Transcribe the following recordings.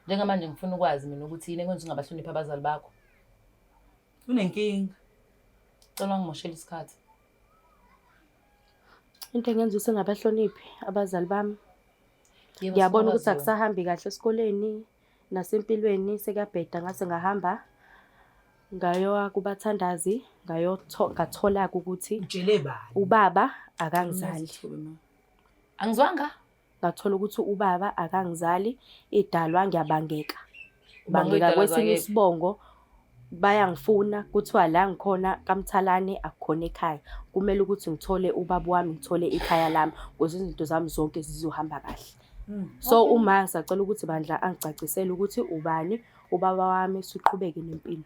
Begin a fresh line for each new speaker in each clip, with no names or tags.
Njengamanje ngifuna ukwazi mina ukuthi yini ekwenza ungabahloniphi abazali bakho.
Unenkinga.
Cela ngimoshela isikhathi.
Into engenza ukuthi ngabahloniphi abazali bami.
Yebo,
Ngiyabona ukuthi
kwaziwa.
akusahambi kahle esikoleni nasempilweni sekuyabheda ngase ngahamba ngayo kubathandazi ngathola ukuthi
Utshele bani?
ubaba akangizali.
Angizwanga?
Ngathola ukuthi ubaba akangizali, idalwa ngiyabangeka.
Ubangwe
Bangeka
idalwa
kwesinye
zakephi?
isibongo bayangifuna kuthiwa la ngikhona kaMthalane akukhona ekhaya. Kumele ukuthi ngithole ubaba wami, ngithole ikhaya lami ukuze izinto zami zonke zizohamba kahle. So uma ngisacela ukuthi bandla angicacisele ukuthi ubani ubaba wami siqhubeke nempilo.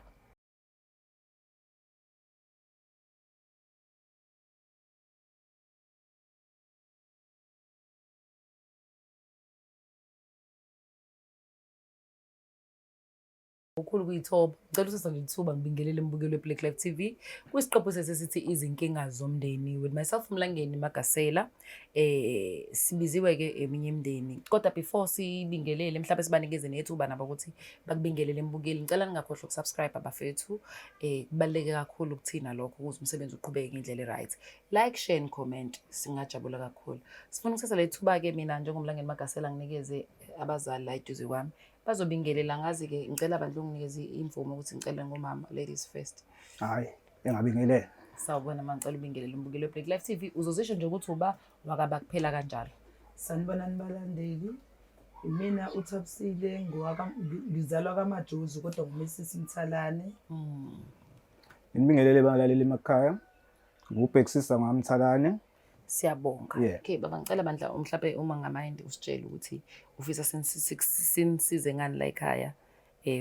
Ukhulu kuyithoba. Ngicela usasa ngithuba ngibingelele imbukelo weBlack Life TV. Kwisiqephu sesithi izinkinga zomndeni with myself Mlangeni Magasela. Sibiziwe ke eminye imindeni. Kodwa before sibingelele mhlawumbe sibanikeze nethuba nabo ukuthi bakubingelele imbukelo. Ngicela ningakhohlwa ukusubscribe abafethu. Kubaluleke kakhulu kuthina lokho ukuze umsebenzi uqhubeke ngendlela eright. Like, share and comment. Singajabula kakhulu. Sifuna ukuthatha lethuba ke mina njengomlangeni Magasela nginikeze abazali la eduze kwami. Bazobingelela ngazi ke ngicela bandla unginikeze imvumo ukuthi ngicela ngomama ladies first.
Hayi, engabingelele.
Sawubona mangicela ubingelele umbukelo weBlack Life TV. Uzozisho nje ukuthi uba wakaba kuphela kanjalo.
Sanibonani balandeli. Mina uThabisile ngizalwa kaMajozi kodwa nguMrs Mthalane.
Ngibingelele balaleli emakhaya. Ngubhekisisa ngaMthalane.
Siyabonga.
Yeah.
Okay baba ngicela bandla mhlawumbe uma ngamind usitshela ukuthi ufisa sinsize ngani la ekhaya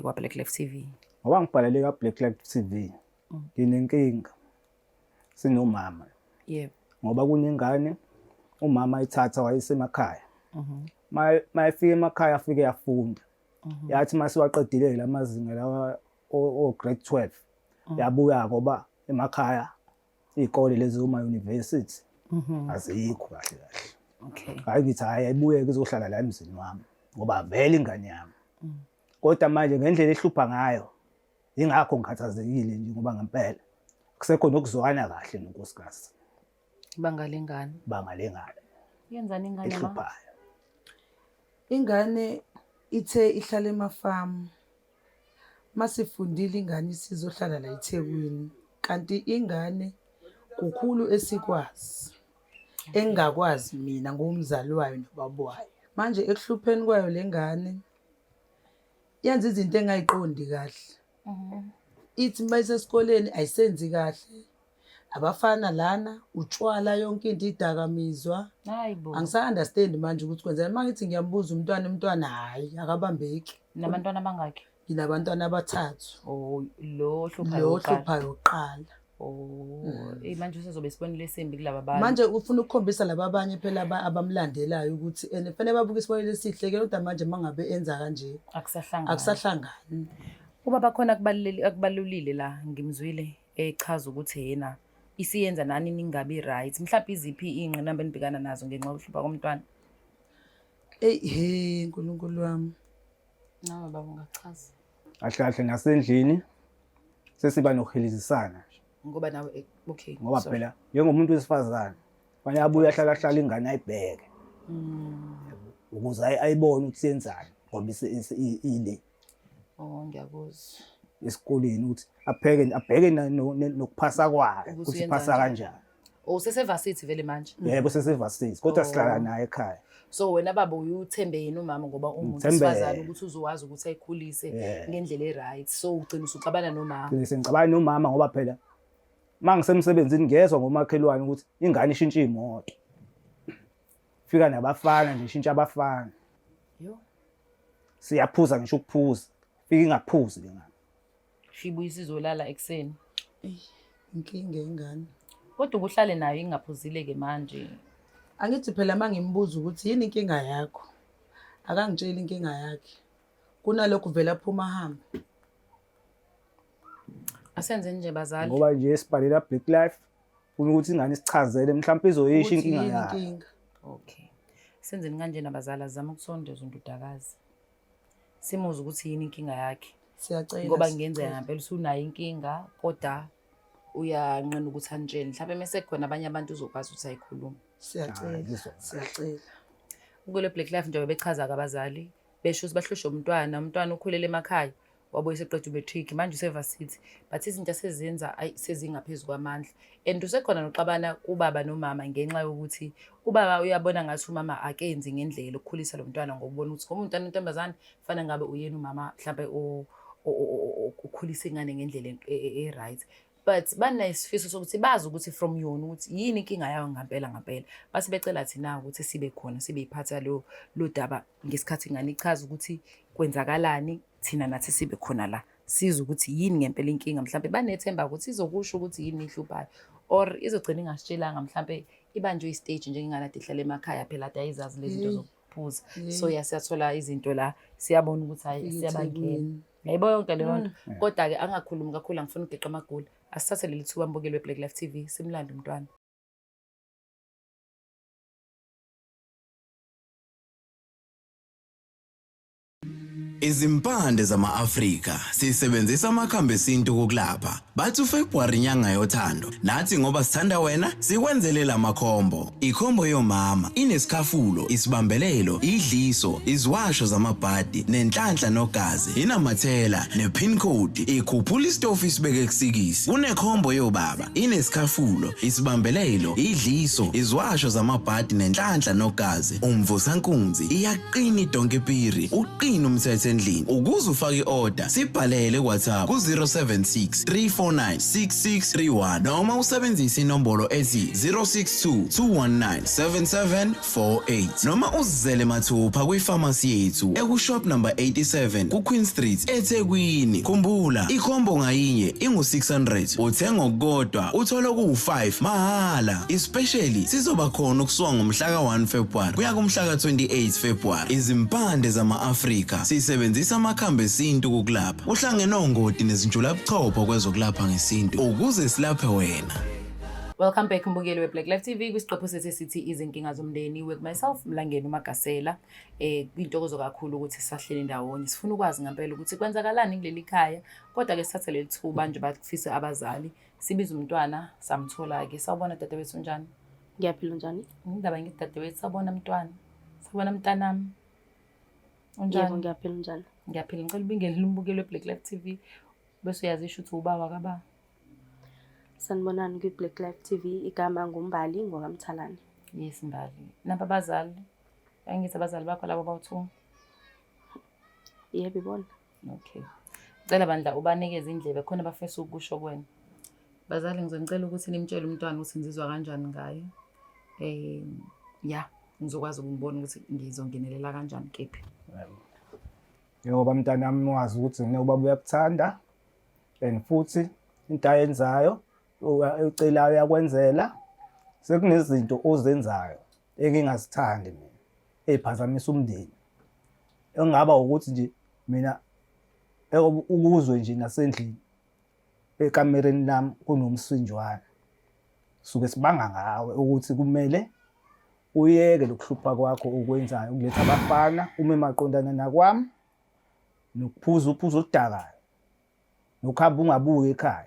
kwa Black Life TV.
Ngoba ngibhalele ka Black Life TV. Nginenkinga. Sinomama.
Yebo.
Ngoba kunengane umama ithatha wayesemakhaya. Mayifika emakhaya afike yafunda. Yathi mase waqedile lamazinga lawa o grade 12. Yabuya ngoba emakhaya izikole lezi uma university azikho kahle kahle.
Okay.
Hayi ngithi hayi ayibuye kuzohlala la emzini wami ngoba vele ingane yami. Kodwa manje ngendlela ehlupha ngayo ingakho ngikhathazekile nje ngoba ngempela kusekho nokuzwana kahle nonkosikazi.
Bangalengane.
Bangalengane.
Yenzani ingane ma?
Ehluphayo.
Ingane ithe ihlala emafamu. Masifundile ingane isizohlala la eThekwini. Kanti ingane kukhulu esikwazi. Engakwazi mina ngomzali wayo nobaba wayo. Manje ekuhlupheni kwayo lengane yenza izinto engayiqondi kahle. Ithi mayisesikoleni ayisenzi kahle. Abafana lana utshwala yonke into idakamizwa.
Hayibo.
Angisa-understand manje ukuthi kwenzani. Mangithi ngiyambuza umntwana hayi akabambeki.
Nabantwana bangakhi?
Nginabantwana abathathu.
Oh lo hluphayo.
Lo hluphayo oqala.
Oh, manje usezobe isibonile esimbi kulaba bantu.
Manje ufuna ukukhombisa laba abanye phela abamlandelayo ukuthi kufanele babuke isibonelo esihle ke kodwa manje mangabe enza kanje akusahlangani.
Ubaba khona akubalulile la ngimzwile echaza ukuthi yena isiyenza nani ningabi right. Mhlawumbe iziphi ingqinamba enibhekana nazo ngenxa yokuhlupha komntwana?
Hey uNkulunkulu wami.
Nawe baba ungachaza.
Kahle kahle nasendlini sesiba nokuhilizisana.
Ngoba nawe okay.
Ngoba phela njengomuntu wesifazane fanele abuye ahlala ingane ayibheke. Ukuze ayibone ukuthi senzani ngoba ile.
Oh ngiyakuzwa.
Esikoleni ukuthi abheke nokuphasa kwayo ukuthi phasa kanjani.
Oh sesevasithi vele manje.
Yebo sesevasithi kodwa sihlala naye ekhaya.
So wena baba uyuthembe yena umama ngoba umuntu wesifazane ukuthi uzowazi ukuthi ayikhulise ngendlela eright. So ugcina usuxabana nomama.
Ngicabana nomama ngoba phela mangisemsebenzini ngiyezwa ngomakhelwane ukuthi ingane ishintsha imoto. Fika nabafana nje ishintsha abafana.
Yo.
Siyaphuza ngisho ukuphuza. Fika ingaphuzi lengane.
Shibuye sizolala ekseni.
Inkinga ingane.
Kodwa ukuhlale nayo ingaphuzile ke manje.
Angithi phela mangimbuza ukuthi yini inkinga yakho? Akangitshela inkinga yakhe. Kunalokho vela aphuma hamba.
Asenze nje bazali.
Ngoba nje esibhalela Black Life ufuna ukuthi ingane isichazele mhlawumbe izoyisha inkinga yayo.
Okay. Senzeni kanje nabazali azama ukusondeza undudakazi. simuzwe ukuthi yini inkinga yakhe.
Siyacela.
Ngoba kungenzeka ngempela usunayo inkinga kodwa uyanqena ukuthi anitshele. Mhlawumbe mase khona abanye abantu uzokwazi ukuthi ayikhulume.
Siyacela.
Kule Black Life njengoba bechaza abazali besho ukuthi bahlushwe umntwana ukhulele emakhaya wabuye seqeda umatric manje usevarsity but izinto asezenza sezingaphezulu kwamandla and usekhona noxabana kubaba nomama ngenxa yokuthi ubaba uyabona ngathi umama akenzi ngendlela ukukhulisa lo mntwana ngokubona ukuthi ngoba umntwana ontombazane fanele ngabe uyena umama mhlawumbe ukhulisa ingane ngendlela right. But banesifiso sokuthi bazi ukuthi from yona ukuthi yini inkinga yayo ngempela base becela thina ukuthi sibe khona sibe iphatha lo daba ngesikhathi ingane ichaza ukuthi kwenzakalani thina nathi sibe khona la siza ukuthi yini ngempela inkinga mhlawumbe banethemba ukuthi izokusho ukuthi yini ihluphayo or izogcina ingasitshelanga mhlawumbe ibanjwe istage njengengane ihlala emakhaya phela ayizazi lezi zinto zokuphuza so siyathola izinto la siyabona ukuthi hayi siyabangena yayibo yonke leyo nto kodwa ke angakhulumi kakhulu angifuni ugeqa amagula asithathe leli thuba mbukeli weBlack Life TV simlande umntwana.
Izimpande zama-Afrika sisebenzisa amakhambi esintu kokulapha. Bathi uFebruary inyanga yothando. Nathi ngoba sithanda wena sikwenzele la makhombo. Ikhombo yomama inesikhafulo, isibambelelo, idliso, iziwasho zamabhadi, nenhlanhla nogazi, inamathela, nepin code, ikhuphula istofu isibeke kusikisi. Kunekhombo yobaba inesikhafulo, isibambelelo, idliso, iziwasho zamabhadi, nenhlanhla nogazi. Umvusankunzi iyaqina idonkepiri, uqina umthethe endlini. Ukuze ufake i-order sibhalele WhatsApp ku-076 349 6631 noma usebenzise inombolo ethi 062 219 7748 noma uzizele mathupha kwifamasi yethu ekushop number 87 kuQueen Street eThekwini. Khumbula ikhombo ngayinye ingu600 uthenga okukodwa uthola ku5 mahala. Especially sizoba khona ukusuka ngomhla ka1 February kuya kumhla ka28 February. Izimpande zama-Afrika sisebenzisa amakhambi esintu kokulapha. Uhlangene ongoti nezinjulabuchopho kwezokulapha ngesintu ukuze silaphe wena.
Welcome back mbukeli weBlack Life TV kwisiqephu sithi izinkinga zomndeni with myself Mlangeni Magasela. Kwintokozo kakhulu ukuthi sisahlele ndawonye sifuna ukwazi ngempela ukuthi kwenzakalani kuleli khaya kodwa ke sithathe leli thuba nje bakufisa abazali sibiza umntwana samthola ke sawubona dadewethu njani
Ngiyaphila njani
indaba ngithi dadewethu sabona umntwana sabona mntanami unjani
yebo ngiyaphila njani
ngiyaphila ngicela ubingele umbukeli weBlack Life TV bese uyazisho ukuthi ubaba kaba
sanibonani kwiBlack Life TV igama nguMbali ngokaMthalane.
Yes Mbali napa abazali angithi abazali bakho labo bawuthu
Yebo ibona.
Okay ngicela bandla ubanikeze indlebe khona bafisa ukusho kwena bazali ngizocela ukuthi nimtshele umntwana ukuthi ngizizwa kanjani ngaye ngizokwazi ukubona ukuthi ngizongenelela kanjani kephi.
Ngoba mntana wami wazi ukuthi ubaba uyakuthanda and futhi into ayenzayo ucelayo uyakwenzela sekunezinto ozenzayo engingazithandi mina eziphazamisa umndeni engaba ukuthi nje mina ukuzwe nje nasendlini ekamereni lami kunomsinjwana suke sibanga ngawe ukuthi kumele uyeke lokuhlupha kwakho ukwenzayo ukuletha abafana uma emaqondana nakwami nokuphuza uphuzo odakayo nokuhamba ungabuyi ekhaya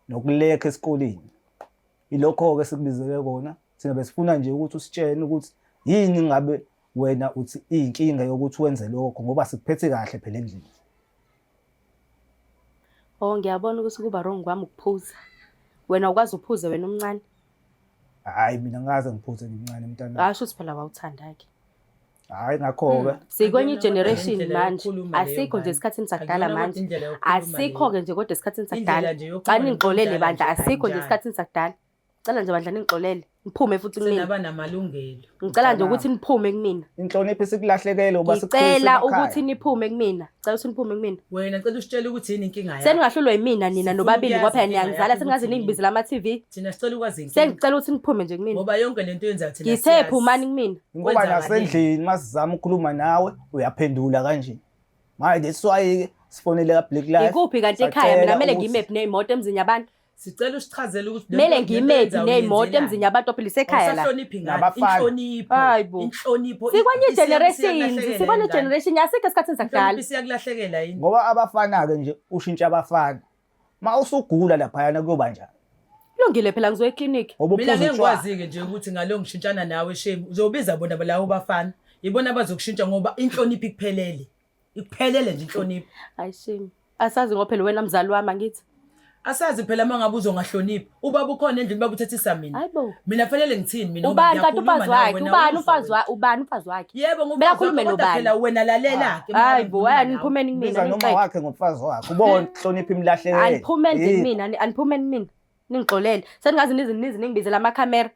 nokulekha esikoleni ilokho ke sikubizele kona thina besifuna nje ukuthi usitshene ukuthi yini ngabe wena uthi inkinga yokuthi wenze lokho ngoba sikuphethe kahle phela endlini.
Ngiyabona ukuthi kuba wrong kwami ukuphuza wena ukwazi uphuze wena umncane
Hayi mina ngaze ngiphuze ngimncane mntana.
Asho ukuthi phela awuthanda ke.
Hayi ngakho ke
Sikwenye generation manje asikho nje esikhathini sakudala manje asikho ke nje kodwa esikhathini sakudala xa ningixolele bandla asikho nje esikhathini sakudala cela nje bandla ningixolele niphume futhi kumina
abanamalungelo
ngicela nje ukuthi niphume kumina
inhlonipho isikulahlekele uba sikukhulisa
ngicela ukuthi niphume kumina cela ukuthi niphume kumina
wena cela usitshele ukuthi yini inkinga yakho
seningahlulwa yimina nina nobabili ngoba phela niyangizala sengaze ningibizela ama TV
thina sicela ukwazi inkinga
sengicela ukuthi niphume nje kumina
ngoba yonke lento yenza thina
ngithe phumani kumina
ngoba nasendlini masizama ukukhuluma nawe uyaphendula kanje manje that's why ke sifonele kaBlack Life
ikuphi kanti ekhaya mina kumele ngimephi nezimoto emzini yabantu
Sicela usichazele ukuthi
Kumele ngimedi ney'moto emzini yabantu phela isekhaya la.
Usahloniphi ngani?
Nabafana.
Inhlonipho.
Hayi bo.
Inhlonipho.
Sikwanye
Isiya-
generations,
isiyakulahlekelwa
sibone
yini ngane?
generation yasikho esikhathini sakudala.
Inhlonipho isiyakulahlekela yini?
Ngoba abafana-ke nje ushintsha abafana. Ma usugula laphayana kuyoba njani?
Kulungile phela ngizoya eklinikhi.
Ngoba
Mina
uphuza
ngeke
utshwala.
ngikwazi-ke nje ukuthi ngalo ngishintshana nawe shame uzobiza bona lawo bafana. Yibona abazokushintsha ngoba inhlonipho ikuphelele. Ikuphelele nje inhlonipho.
Hayi shame. Asazi ngoba phela wena mzali wami angithi.
Asazi phela mangabe uzongahloniphi. Ubaba ukhona endlini bakuthethisa mina.
Hayibo.
Mina fanele ngithini mina
Ubani kanti
ngiyakhuluma
umfazi
nawe,
wakhe?
wena
Ubani
uzwa
umfazi
wena.
wakhe? Ubani umfazi wakhe?
Yebo
Bela
ngumfazi
khulume
wakho, kodwa
nobani?
phela wena lalela-ke.
Hayibo, aniphumeni kumina
Biza noma
ningixeke.
wakhe ngomfazi wakhe. Ubone inhlonipho imlahlekele.
Aniphumeni kumina, aniphumeni mina. Ningixolele. Seningazi nizi ningibizela amakhamera.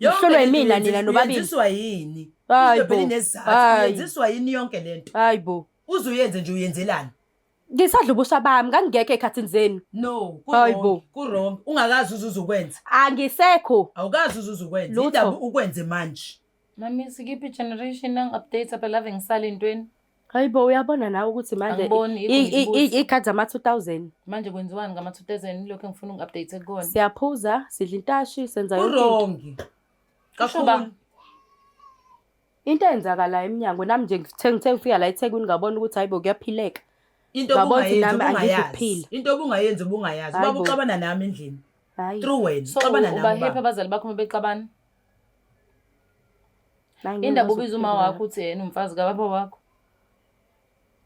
Ngihlolwe yimina nina nobabili.
Yenziswa yini?
Hayi
Izinto phela
bo.
inezizathu.
Hayi.
Yenziswa yini yonke lento?
Hayibo.
Uzuyenze nje uyenzelani?
Ngisadla ubusha bami, ngangingekho ey'khathini zenu.
No,
Hayi
kurong.
bo.
Kurong. Ungakazi uzukwenza.
Angisekho.
Awukazi uzukwenza.
Lutho.
Indaba ukwenze manje.
Mami sikiphi generation nang-update phela ave ngisala entweni.
Hayibo, uyabona nawe ukuthi manje
Angiboni, yikho ngibuza.
iy'khathi zama-2000.
Manje kwenziwani ngama-2000 lokho engifuna uku-update kukona.
Siyaphuza, sidla intashi, senza yonke into.
Kurongi.
Kusho ba?
Kakhulu.
Into eyenzakalayo emnyango nami nje ngithe ngifika la eThekwini ngabona ukuthi hayibo kuyaphileka.
Into
Ngabona ukuthi
obungayenzi
nami angizi
ubungayazi.
ukuphila.
Into obungayenzi ubungayazi.
Hayi
Ubaba
bo.
uxabana nami endlini.
Hayi.
True wena.
So
Uxabana nami.
ubahephi
ubaba.
abazali bakho uma bexabana?
Hayi,
Indaba
ngingakwazi
ubiza uma
ukuphendula.
wakho uthi yena umfazi kababa wakho.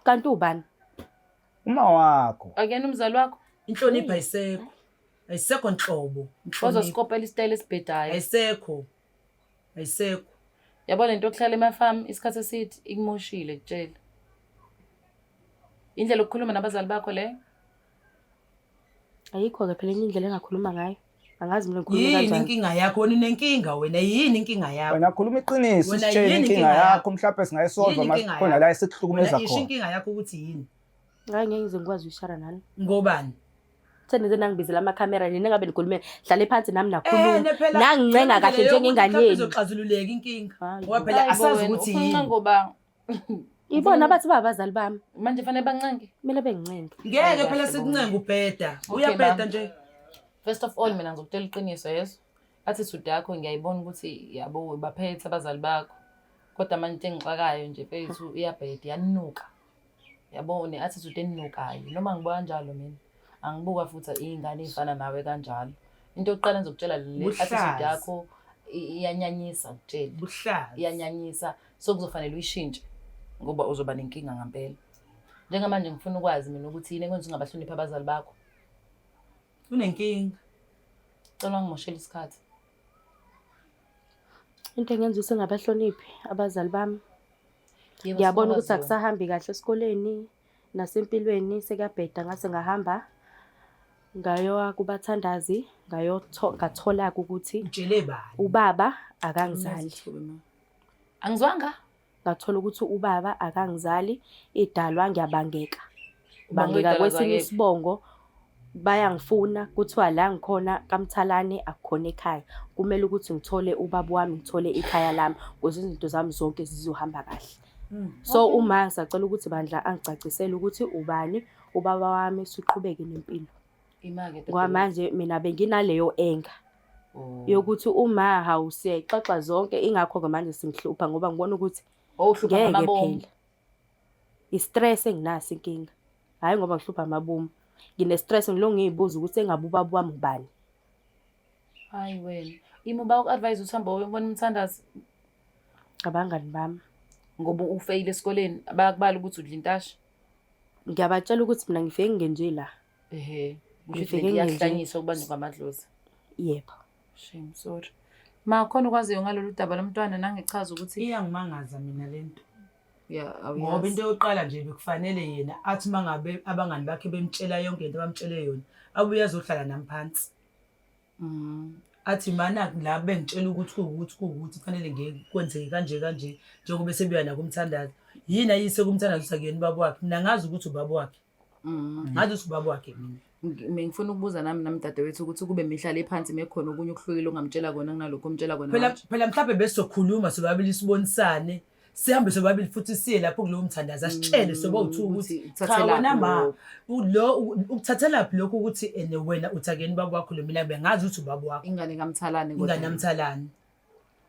Kanti ubani?
Uma wakho.
Akuyena umzali wakho.
Inhlonipho ayisekho. Ayisekho nhlobo. Inhlonipho.
Ozosikopela isitayile esibhedayo.
Ayisekho. Ayisekho.
Yabo lento yokuhlala emafamu isikhathi eside ikumoshile kutshela. Indlela yokukhuluma nabazali bakho le.
Ayikho-ke phela enye indlela engakhuluma ngayo. Angazi mina ngikhuluma
Yini
kanjani.
inkinga yakho? Wena unenkinga wena. Yini inkinga yakho?
Wena khuluma iqiniso
Wena
sitshele
yini
inkinga
inkinga
yakho
yakho?
mhlawumbe singayisolva
Yini inkinga
mase khona
yakho?
la esikuhlukumeza
Wena isho
khona.
inkinga yakho ukuthi yini?
Hayi ngeke ngize ngikwazi uyishara nani.
Ngobani?
Senize nangibizela amakhamera nina ngabe nikhulume hlale phansi nami
Ne
nakhuluma.
phela.
Nangincenga kahle njengengane yenu.
Izoxazululeka inkinga.
Hayi
Ngoba
bo.
phela
Hayibo
asazi
wena,
ukuthi
ufuna
yini.
ngoba
Ibona bathi babazali bami.
manje fanele bancange.
Kumele bengincenge.
Ngeke phela sikuncenga ubheda.
Okay,
Uyabheda
baba.
nje.
First of all mina ngizokutshela iqiniso yeso. Attitude yakho ngiyayibona ukuthi yabo baphethe abazali bakho. Kodwa manje into engixakayo nje mfethu iyabheda yanuka. Yabo ne-attitude eninukayo. Noma ngibuka kanjalo mina. Angibuka futhi iy'ngane ey'fana nawe kanjalo. Into yokuqala ngizokutshela le attitude
Buhlazi.
yakho iyanyanyisa kutshela.
Buhlazi.
Iyanyanyisa. So kuzofanele uyishintshe ngoba uzoba nenkinga ngempela. Njengamanje ngifuna ukwazi mina ukuthi yini ekwenza ungabahloniphi abazali bakho.
Unenkinga.
Cela ngimoshela isikhathi.
Into engenza ukuthi ngabahloniphi abazali bami.
Yebo,
Ngiyabona ukuthi
sikwaziyo.
akusahambi kahle esikoleni nasempilweni sekuyabheda ngase ngahamba ngayo kubathandazi ngathola ukuthi
Utshele bani?
ubaba akangizali.
Angizwanga?
Ngathola ukuthi ubaba akangizali idalwa ngiyabangeka.
Ubangwe
Bangeka
idalwa
kwesinye
zakephi?
isibongo bayangifuna kuthiwa la ngikhona kaMthalane akukhona ekhaya. Kumele ukuthi ngithole ubaba wami ngithole ikhaya lami ukuze izinto zami zonke zizohamba kahle. So uma ngisacela ukuthi bandla angicacisele ukuthi ubani ubaba wami siqhubeke nempilo.
Imake
Ngoba manje mina benginaleyo enga
Oh.
yokuthi uma hawusiyayixoxa zonke ingakho ke manje singihlupha ngoba ngibona ukuthi
Uhlupha
ngeke
ngamabomu.
phela. I-stress enginaso inkinga. Hayi ngoba ngihlupha amabomu. Ngine-stress ngilo ngiyibuza ukuthi engabe ubaba wami ubani.
Hayi wena. Imo baku-advise ukuthi uhambe uyobona umthandazi
Abangani bami.
ngoba ufeyile esikoleni bayakubala ukuthi udla intashi.
Ngiyabatshela ukuthi mina ngifike ngingenje la.
Ehe.
Ngifike
Kusho
ngenje.
iyahlanyisa ukubanjwa kwamadlozi.
Yebo.
Shame, sorry. Ma khona ukwaziyo ngalolu daba lomntwana nangichaza ukuthi
Iyangimangaza mina lento.
ya
Ngoba into yokuqala nje bekufanele yena athi mangabe abangani bakhe bemtshela yonke into bamtshele yona. Abuye azohlala nami phansi. Athi mana la bengitshela ukuthi kuwukuthi kufanele ngekwenzeke kanje njengoba sebuya nakumthandazi. Yini ayise kumthandazi sakuyena baba wakhe. Mina ngazi ukuthi ubaba wakhe. Ngazi ukuthi ubaba wakhe mina.
ngifuna ukubuza nami dadewethu ukuthi kube mihlala ephansi mekhona okunye okuhlukile ongamtshela kona kunalokho omtshela kona.
Phela mhlawumbe besizokhuluma sobabili sibonisane sihambe sobabili futhi siye lapho kulowo mthandazo asitshele sobo-2 ukuthi cha
uthathelaphi
wena ma
lokho?
ukuthathelaphi lokho ukuthi ene wena uthakeni baba wakho lo mina bengazi ukuthi ubaba wakho
ingane kamthalane kodwa
ingane yamthalane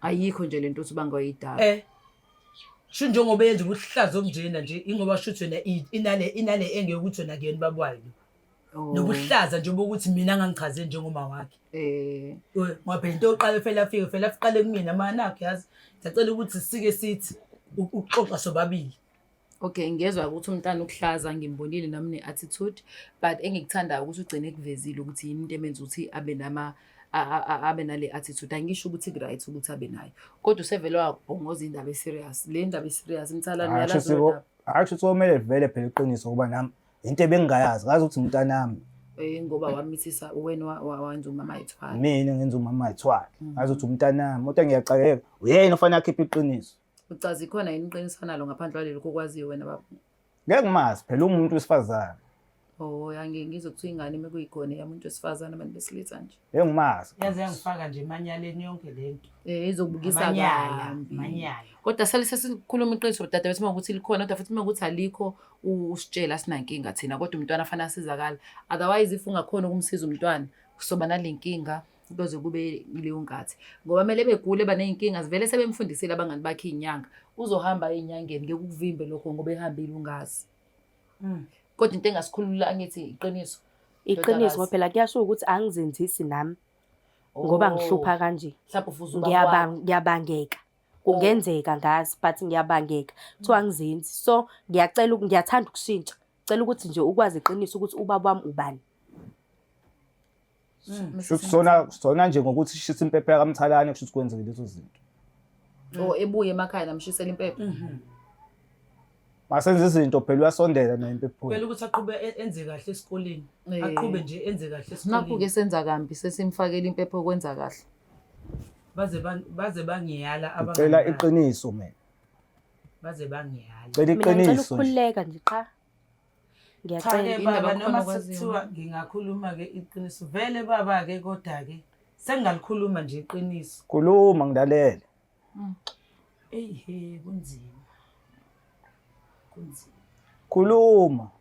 ayikho nje lento uthi bangoyidala.
sho njengoba yenza ubuhlazo obunjena nje ingoba shuthi wena inale engeke ukuthi wena kuyena baba wayo nobuhlaza nje bokuthi mina angangichaze njengoma wakhe ngoba into yoqala fela afike kumina manakho yazi ngicela ukuthi sike sithi uxoxa sobabili.
Okay, ngiyezwa ukuthi umntana ukuhlaza ngimbonile nami ne-attitude, but engikuthandayo ukuthi ugcine kuvezile ukuthi yini into emenza ukuthi abe nale attitude. Angisho ukuthi right ukuthi abe nayo, kodwa usevele wabhongoza indaba eserious. Le ndaba eserious Mthalane uyalazi lo ndaba.
Akusho somele vele phela iqiniso kuba nami into ebengingayazi ngazi ukuthi umntanami
ngoba wamithisa wena wenza umama ethwala.
Mina ngenza umama ethwala ngazi ukuthi umntanami kodwa ngiyaxakeka uyena ofanele akhiphe iqiniso.
Ucazi khona yini iqiniso nalo ngaphandle kwalelo kokwaziyo wena baba?
Ngeke ngimazi phela umuntu wesifazane.
Ngizokuthiwa ingane mekuyikhona yamuntu wesifazane abantu besilisa nje.
Ngeke ngimazi.
Yazi yangifaka nje emanyaleni yonke lento.
Izokubukisa kambi.
Manyala.
Kodwa sesikhuluma iqiniso dada bethi ukuthi likhona kodwa futhi ukuthi alikho usitshela sinankinga thina kodwa umntwana afanele asizakala. Otherwise if ungakhona ukumsiza umntwana kusoba nalenkinga kuze kube leyo nkathi. Ngoba kumele begule baneyinkinga sivele sebemfundisile abangani bakhe inyanga. Uzohamba einyangeni ngeke ukuvimbe lokho ngoba ehambile ungazi. Kodwa into engasikhulula angithi iqiniso.
Iqiniso ngoba phela kuyasho ukuthi angizenzisi nami ngoba ngihlupha kanje.
Mhlawumbe ufuza
Ngiyabangeka. Kungenzeka ngazi but ngiyabangeka. Kuthiwa angizenzi. So ngiyathanda ukushintsha. Cela ukuthi nje ukwazi iqiniso ukuthi ubaba wami ubani.
Sona nje ngokuthi shisa impepho yakamthalane kusho ukuthi kwenzeke lezo zinto.
Ebuye emakhaya namshisela impepho.
Masenze izinto phela uyasondela nayo impepho.
Phela ukuthi aqhube enze kahle esikoleni. Aqhube nje enze kahle esikoleni.
Nakho ke senza kambi sesimfakela impepho okwenza kahle.
Baze bangiyala abangani.
Cela iqiniso mina.
Baze bangiyala.
Cela iqiniso.
Ngicela ukukhululeka nje qha. Ngiyacela
baba noma sekuthiwa ngingakhuluma ke iqiniso vele baba ke kodwa ke sengalikhuluma nje iqiniso.
Khuluma ngilalele.
Kunzima.
Khuluma.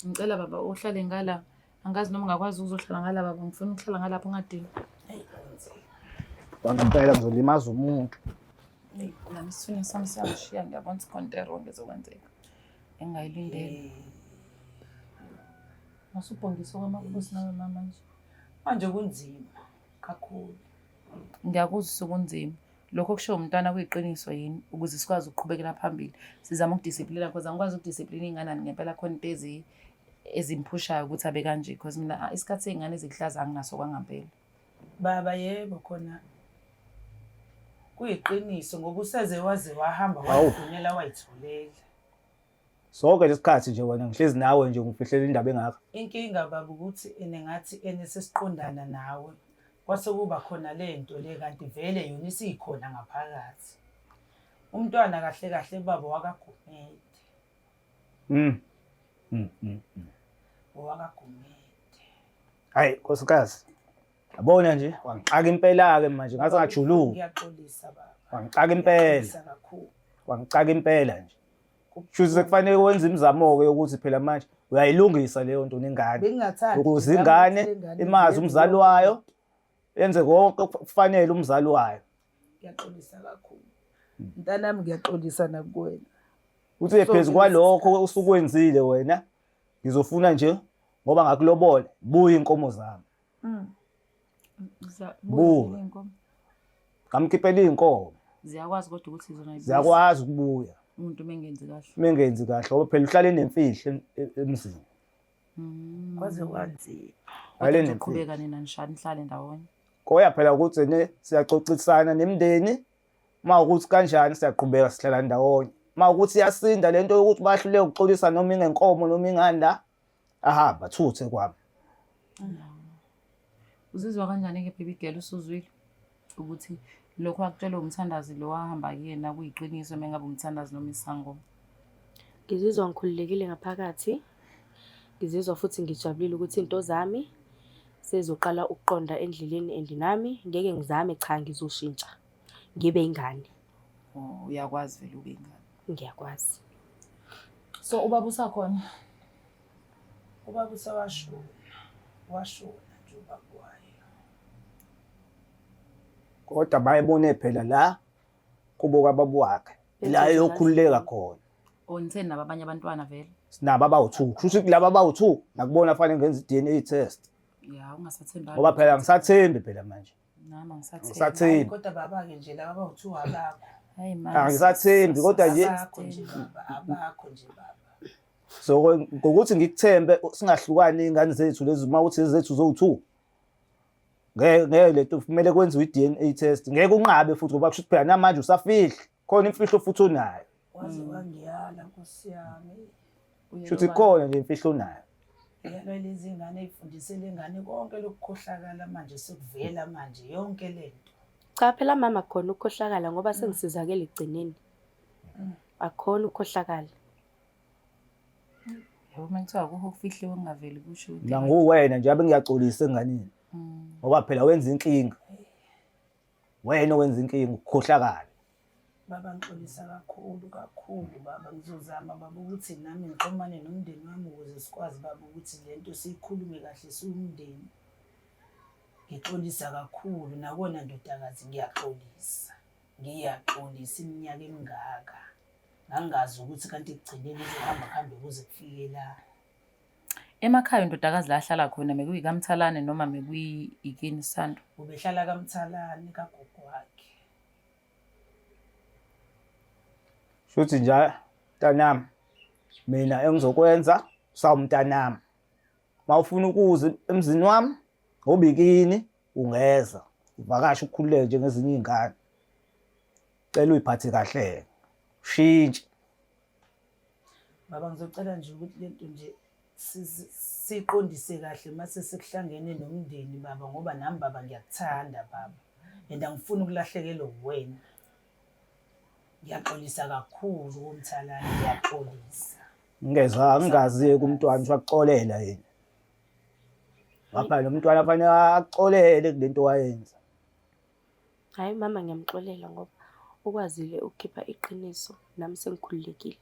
Ngicela baba uhlale ngala. Angazi noma ungakwazi uzohlala ngala baba ngifuna ukuhlala ngalapho ungadini.
Ngempela ngizolimaza umuntu.
Nami sifuna sami siyashiya ngiyabona iskontero ngezokwenzeka. Engayilindele. Masubhongisa kwamakhosi nawe mama nje.
Manje kunzima kakhulu.
Ngiyakuzwa kunzima. Lokho kusho umntwana kuyiqiniso yini ukuze sikwazi ukuqhubekela phambili. Sizama ukudiscipline because angikwazi ukudiscipline ingane ngempela khona into ezimphushayo ukuthi abe kanje because mina isikhathi sezingane ezihlaza anginaso kwangempela.
Baba yebo khona kuyiqiniso ngoba useze waze wahamba wayifunela wayitholela.
Sonke lesikhathi nje wena ngihlezi nawe nje ngifihlela indaba engaka.
Inkinga baba ukuthi enengathi sesiqondana nawe. Kwase kuba khona lento le kanti vele yona isikhona ngaphakathi. Umntwana kahle kahle baba wakagumede. Wakagumede.
Hayi nkosikazi. Yabona nje wangixaka impela ke manje ngathi ngajuluka.
Ngiyaxolisa baba.
Wangixaka impela. Wangixaka impela nje. Kusho kufanele wenze imizamo ke ukuthi phela manje uyayilungisa leyo nto nengane.
Bengingathandi
ukuze ingane imazi umzali wayo yenze konke kufanele umzali wayo.
Ngiyaxolisa kakhulu. Mntanami ngiyaxolisa nakuwena.
Uthi phezulu kwalokho usukwenzile wena ngizofuna nje ngoba ngakulobola buya inkomo zami. Buya inkomo. Ngamkhiphela inkomo.
Ziyakwazi kodwa ukuthi izona
ziyakwazi ukubuya.
Umuntu mengenzi kahle.
Mengenzi kahle ngoba phela uhlale nemfihlo emzini.
Kwaze kwanzima.
Ayile neqhubeka nina nishani nihlale ndawonye.
Koya phela ukuthi siyaxoxisana nemndeni mawukuthi kanjani siyaqhubeka sihlala ndawonye. Mawukuthi yasinda lento yokuthi bahlule ukuxolisa noma ingenkomo noma ingani la ahamba thuthe kwami.
Uzizwa kanjani ke baby girl usuzwile ukuthi lokho akutshelwe umthandazi lo wahamba kuyena kuyiqiniso mengabe umthandazi noma isangoma?
Ngizizwa ngikhululekile ngaphakathi. Ngizizwa futhi ngijabulile ukuthi into zami sezoqala ukuqonda endleleni endinami ngeke ngizame cha ngizoshintsha. ngibe ingane.
Oh, uyakwazi vele ube ingane.
Ngiyakwazi.
So ubaba usakhona?
Ubaba usawashona. Washona nje ubaba wayo.
Kodwa bayibone phela la kubo kababa wakhe. La yokhululeka khona.
Onitheni nabo abanye abantwana vele?
Sinabo abawu-2. Kusho ukuthi laba abawu-2 nakubona fanele ngenza i-DNA test.
Ya, ungasathembi.
Ngoba phela ngisathembi phela manje.
Nami angisathembi.
Ngisathembi.
Kodwa baba-ke nje laba abawu-2 abakho.
Hayi manje.
Angisathembi kodwa nje
Abakho nje baba, abakho nje baba.
so ngokuthi ngikuthembe singahlukani ingane zethu lezi uma uthi zethu zo2 ngeke lethu kumele kwenziwe i-DNA test ngeke unqabe futhi ngoba kusho phela namanje usafihla khona imfihlo futhi onayo
Waze wangiyala Nkosi yami.
futhi khona le imfihlo onayo
Yalo lezi ingane ey'fundisele ingane konke lokukhohlakala manje sekuvela manje yonke lento.
Cha phela mama khona ukukhohlakala ngoba sengisizakele egcineni. Akhona ukukhohlakala.
Yebo mangithiwa akukho okufihliwe okungaveli kusho ukuthi.
nanguwena nje abe ngiyaxolisa enganeni ngoba phela wenza inkinga wena owenza inkinga ukukhohlakala
Baba ngixolisa kakhulu baba ngizozama baba ukuthi nami ngixhumane nomndeni wami ukuze sikwazi baba ukuthi lento siyikhulume kahle siwumndeni. Ngixolisa kakhulu nakona ndodakazi ngiyaxolisa. Ngiyaxolisa iminyaka emingaka. Ngangazi ukuthi kanti ekugcineni izohamba kuze kufike la.
Emakhaya indodakazi la ahlala khona mekuyikamthalane noma mekuyikini Sando.
Ubehlala kaMthalane kagogo wakhe.
shuthi nje mntanami mina engizokwenza sawumntanami mawufuna ukuza emzini wami ngobikini ungeza uvakashe ukukhululeke njengezinye izingane cela uyiphathe kahle ushintshe
Baba ngizocela nje ukuthi lento nje siqondise kahle mase sekuhlangene nomndeni baba ngoba nami baba ngiyakuthanda baba. And angifuni ukulahlekelwa uwena. Ngiyaxolisa kakhulu uMthalane ngiyaxolisa.
ngingazi kumntwana uyaxolela yena ngapha lo mntwana fanele axolele kulento wayenza
Hayi mama ngiyamxolela ngoba ukwazile ukukhipha iqiniso nami sengikhululekile.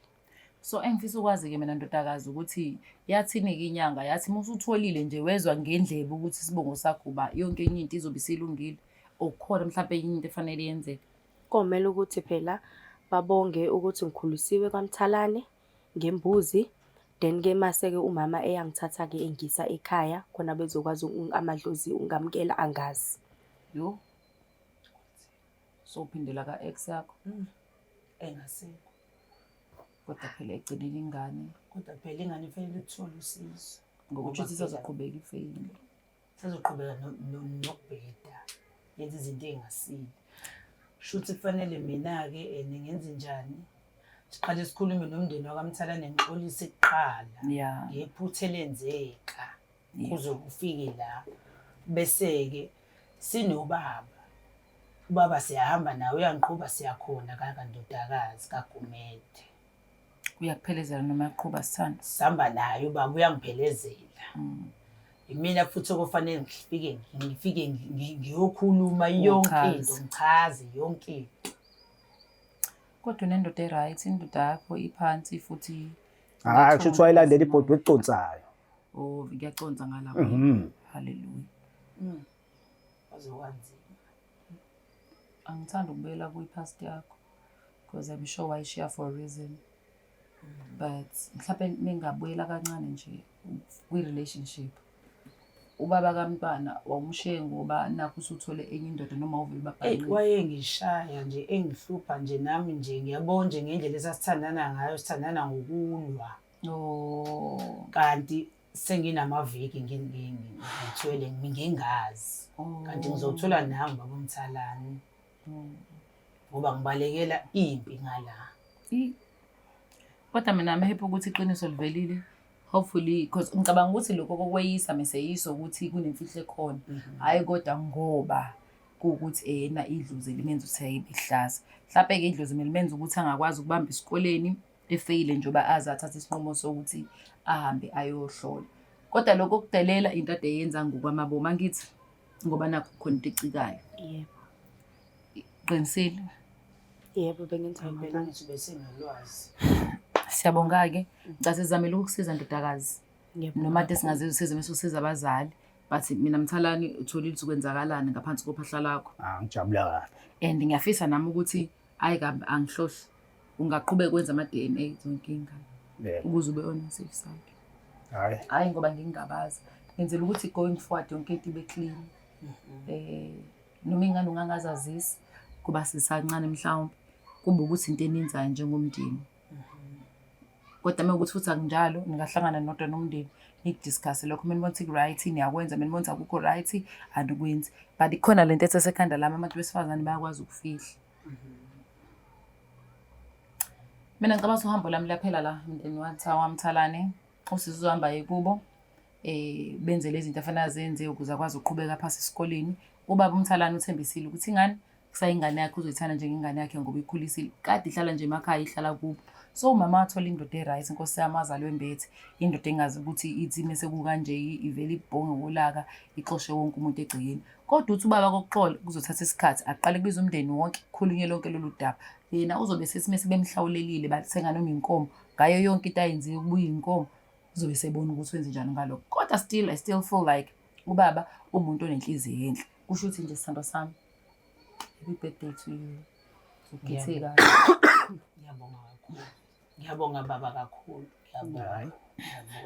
So engifisa ukwazi ke mina ndodakazi ukuthi yathini-ke inyanga yathi musutholile nje wezwa ngendlebe ukuthi isibongo sakho ba yonke enye into izobe isilungile okukhona mhlawumbe enye into efanele yenzeke.
Komele ukuthi phela babonge ukuthi ngikhulisiwe kwaMthalane ngembuzi then ke mase ke umama eyangithatha ke engisa ekhaya khona bezokwazi amadlozi ungamkela angazi.
Yo. So uphindela ka ex yakho
Engasekho.
kodwa phela egcinile ingane
Kodwa phela ingane ifanele ukuthole usizo.
ngokuthi sizoqhubeka ifeyile.
Sizoqhubeka nokubheda. Yenza izinto engasile. Shuthi kufanele mina-ke ngenze njani? Siqale sikhulume nomndeni wakaMthalane ngixolise kuqala.
Yeah.
Ngephutha elenzeka kuze kufike la. Bese-ke sinobaba. Ubaba siyahamba nawe uyangiqhuba siyakhona kandodakazi kaGumede.
Uyakuphelezela noma yaqhuba Sithando?
Sihamba naye ubaba uyangiphelezela. Imina futhi okufanele ngifike ngiyokhuluma yonke into ngichaze yonke into.
Kodwa unendoda e-right, indoda yakho iphansi futhi
hayi kusho ukuthi wayilandela ibhodi weconsayo
oh ngiyaconsa ngala. Hallelujah.
Azokwanzima.
Angithanda ukubuyela kwi-past yakho because I'm sure wayishiya for a reason. But mhlawumbe mengabuyela kancane nje kwi-relationship ubaba kaMntwana wawumshiye ngoba nakho usuthole enye indoda noma uvele babhale.
Wayengishaya nje engihlupha nje nami nje ngiyabona nje ngendlela esasithandana ngayo sithandana ngokulwa.
Oh.
Kanti senginamaviki ngithwele ngingazi. Kanti ngizothola nami baba uMthalane. Ngoba ngibalekela impi ngala.
Kodwa mina I'm happy ukuthi iqiniso livelile. Hopefully because ngicabanga ukuthi lokho kokweyisa meseyiso ukuthi kunemfihlo ekhona. Hayi kodwa ngoba kuukuthi yena idlozi limenza ukuthi ayibihlaza. Mhlawumbe ke idlozi limenza ukuthi angakwazi ukubamba isikoleni efeyile njengoba aza athatha isinqumo sokuthi ahambe ayohlola. Kodwa lokho kudelela into ade yenza ngokwamabomu angithi ngoba nakho khona into ecikayo.
Yebo.
Qinisile.
Yebo, bengenza impela.
ngithi besenolwazi.
Siyabonga-ke. Ngicase sizamile ukukusiza ndodakazi.
Ngiyabonga
Noma kade
kakhulu.
singaze usize mase usiza abazali. But mina Mthalane utholile ukuthi kwenzakalani ngaphansi kophahla lakho.
Ngijabula kabi.
And ngiyafisa nami ukuthi ayi kabi angihlohli. Ungaqhubeka kwenza ama-DNA zonke iy'ngane
Yebo.
ukuze ube on safe side.
Hayi.
Ngoba ngingabaza. Ngenzela ukuthi going forward yonke into ibe clean. Noma ingane ungangazazisi kuba sisancane mhlawumbe kube ukuthi into eninzayo njengomndeni. Kodwa mekuthi futhi akunjalo ningahlangana nodwa nomndeni nikudiscuss lokho menibona ukuthi right niyakwenza menibona ukuthi akukho right anikwenzi. But ikhona lento esesekhanda lami abantu besifazane bayakwazi ukufihla. Mina ngicabanga ukuthi uhambo lami laphela la umndeni waMthalane usizo uhamba kubo benze lezi zinto afanele zenze ukuze akwazi ukuqhubeka phasi esikoleni. Ubaba uMthalane uthembisile ukuthi ingane kusayingane yakhe uzoyithanda njengengane yakhe ngoba ikhulisile. Kade ihlala nje emakhaya ihlala kubo. So umama wathola indoda eright inkosi yami azalwe wembethe indoda engazi ukuthi ithi mase kukanje ivele ibhonge ngolaka ixoshe wonke umuntu egcikeni. Kodwa uthi ubaba kokuxola kuzothatha isikhathi aqale kubiza umndeni wonke khulunywe lonke lolu daba. Yena uzobe sesimese bemhlawulelile bathenga noma inkomo ngayo yonke into ayenziwe kubuya inkomo uzobe sebona ukuthi wenze njani ngalokho. Kodwa I still feel like ubaba umuntu onenhliziyo enhle. Kusho ukuthi nje sithando sami. Happy birthday to you. Ukhethe kahle.
Ngiyabonga kakhulu. Ngiyabonga baba kakhulu. Ngiyabonga.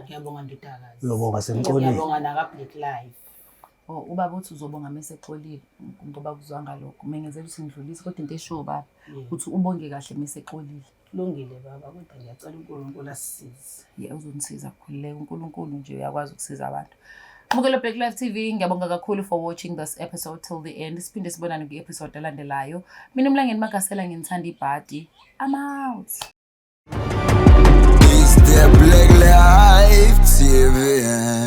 Ngiyabonga ndodakazi.
Uyobonga semxolile.
Ngiyabonga naka Black Life.
Ubaba uthi uzobonga mase exolile ngoba kuzwa ngalokho. Mengenzela ukuthi ngidlulise kodwa into esho baba uthi ubonge kahle mase exolile.
Kulungile baba kodwa ngiyacela uNkulunkulu asisize.
Uzonisiza kukhululeka uNkulunkulu nje uyakwazi ukusiza abantu. Bukela Black Life TV ngiyabonga kakhulu for watching this episode till the end. Siphinde sibonane kwi-episode elandelayo. Mina uMlangeni Makasela ngithanda ibhadi. I'm out.
It's the Black Life TV.